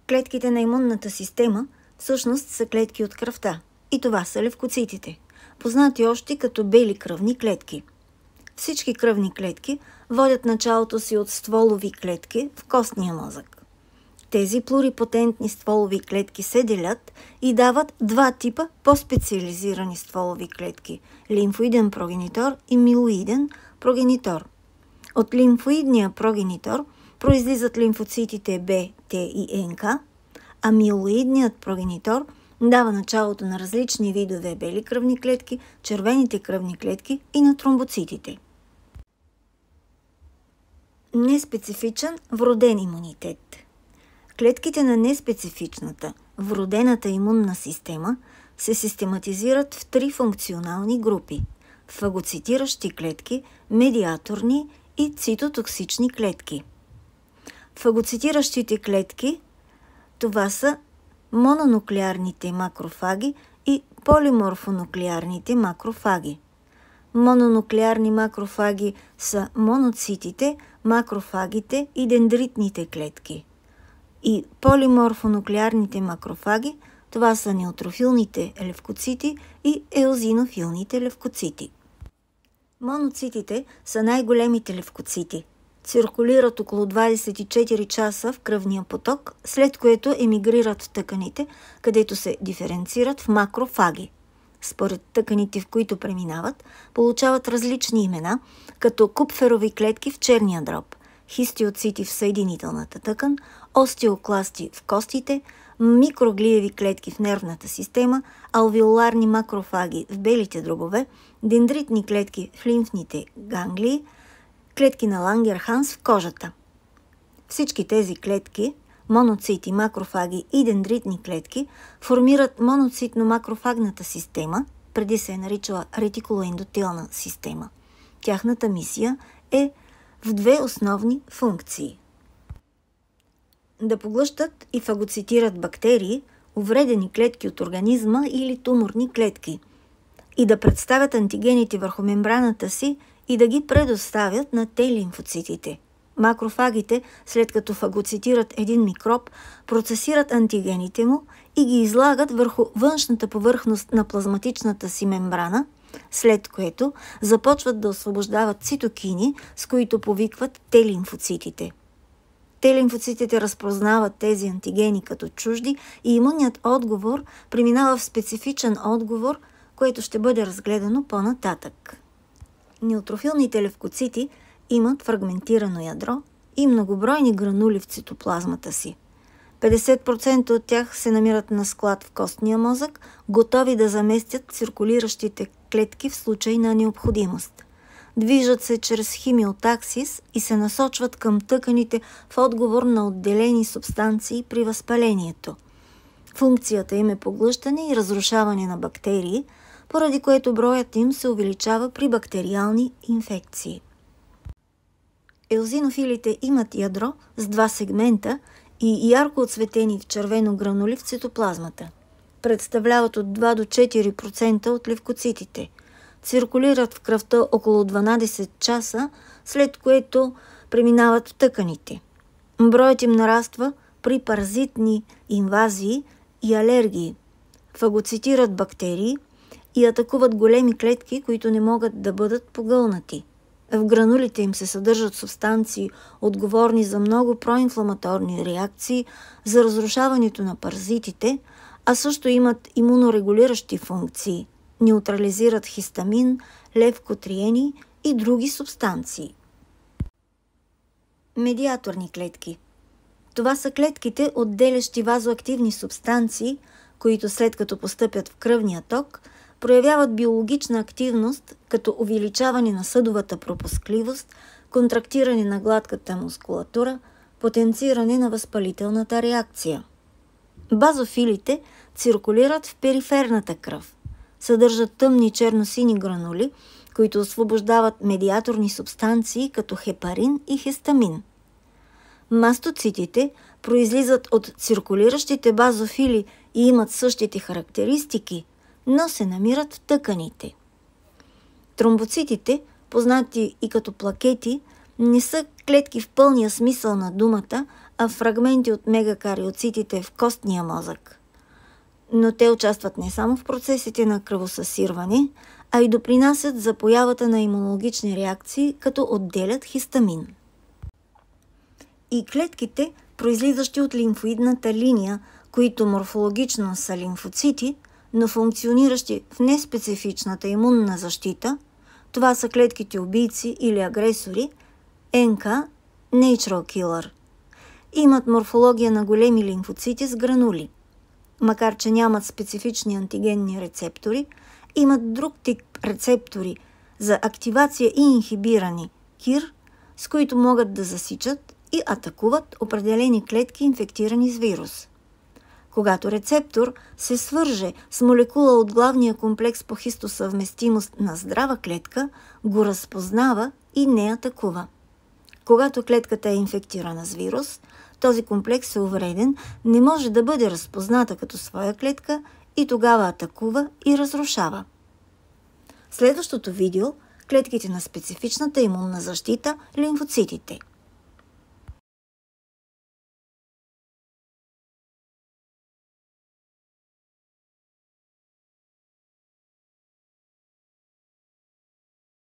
Клетките на имунната система всъщност са клетки от кръвта и това са левкоцитите, познати още като бели кръвни клетки. Всички кръвни клетки водят началото си от стволови клетки в костния мозък. Тези плурипотентни стволови клетки се делят и дават два типа по-специализирани стволови клетки – лимфоиден прогенитор и милоиден прогенитор. От лимфоидния прогенитор произлизат лимфоцитите Б, Т и НК, а милоидният прогенитор дава началото на различни видове бели кръвни клетки, червените кръвни клетки и на тромбоцитите. Неспецифичен вроден имунитет. Клетките на неспецифичната, вродената имунна система се систематизират в три функционални групи – фагоцитиращи клетки, медиаторни и цитотоксични клетки. Фагоцитиращите клетки – това са мононуклеарните макрофаги и полиморфонуклеарните макрофаги. Мононуклеарни макрофаги са моноцитите, макрофагите и дендритните клетки. И полиморфонуклеарните макрофаги – това са неутрофилните левкоцити и еозинофилните левкоцити. Моноцитите са най-големите левкоцити. Циркулират около 24 часа в кръвния поток, след което емигрират в тъканите, където се диференцират в макрофаги. Според тъканите, в които преминават, получават различни имена, като купферови клетки в черния дроб, хистиоцити в съединителната тъкан, остеокласти в костите, микроглиеви клетки в нервната система, алвеоларни макрофаги в белите дробове, дендритни клетки в лимфните ганглии, клетки на Лангерханс в кожата. Всички тези клетки, моноцити, макрофаги и дендритни клетки, формират моноцитно-макрофагната система, преди се е наричала ретикулоендотелна система. Тяхната мисия е в две основни функции. Да поглъщат и фагоцитират бактерии, увредени клетки от организма или туморни клетки, и да представят антигените върху мембраната си и да ги предоставят на Т-лимфоцитите. Макрофагите, след като фагоцитират един микроб, процесират антигените му и ги излагат върху външната повърхност на плазматичната си мембрана, след което започват да освобождават цитокини, с които повикват Т-лимфоцитите. Т-лимфоцитите разпознават тези антигени като чужди и имунният отговор преминава в специфичен отговор, което ще бъде разгледано по-нататък. Неутрофилните левкоцити имат фрагментирано ядро и многобройни гранули в цитоплазмата си. 50% от тях се намират на склад в костния мозък, готови да заместят циркулиращите клетки в случай на необходимост. Движат се чрез химиотаксис и се насочват към тъканите в отговор на отделени субстанции при възпалението. Функцията им е поглъщане и разрушаване на бактерии, поради което броят им се увеличава при бактериални инфекции. Еозинофилите имат ядро с два сегмента и ярко отсветени в червено гранули в цитоплазмата. Представляват от 2 до 4% от левкоцитите. Циркулират в кръвта около 12 часа, след което преминават в тъканите. Броят им нараства при паразитни инвазии и алергии. Фагоцитират бактерии и атакуват големи клетки, които не могат да бъдат погълнати. В гранулите им се съдържат субстанции, отговорни за много проинфламаторни реакции, за разрушаването на паразитите, а също имат имунорегулиращи функции, неутрализират хистамин, левкотриени и други субстанции. Медиаторни клетки. Това са клетките, отделящи вазоактивни субстанции, които след като постъпят в кръвния ток, проявяват биологична активност, като увеличаване на съдовата пропускливост, контрактиране на гладката мускулатура, потенциране на възпалителната реакция. Базофилите циркулират в периферната кръв. Съдържат тъмни черносини гранули, които освобождават медиаторни субстанции като хепарин и хистамин. Мастоцитите произлизат от циркулиращите базофили и имат същите характеристики, но се намират в тъканите. Тромбоцитите, познати и като плакети, не са клетки в пълния смисъл на думата, а фрагменти от мегакариоцитите в костния мозък. Но те участват не само в процесите на кръвосъсирване, а и допринасят за появата на имунологични реакции, като отделят хистамин. И клетките, произлизащи от лимфоидната линия, които морфологично са лимфоцити, но функциониращи в неспецифичната имунна защита, това са клетките убийци или агресори, НК – Natural Killer. Имат морфология на големи лимфоцити с гранули. Макар че нямат специфични антигенни рецептори, имат друг тип рецептори за активация и инхибиране – КИР, с които могат да засичат и атакуват определени клетки, инфектирани с вирус. Когато рецептор се свърже с молекула от главния комплекс по хистосъвместимост на здрава клетка, го разпознава и не атакува. Когато клетката е инфектирана с вирус, този комплекс е увреден, не може да бъде разпозната като своя клетка и тогава атакува и разрушава. Следващото видео – клетките на специфичната имунна защита – лимфоцитите.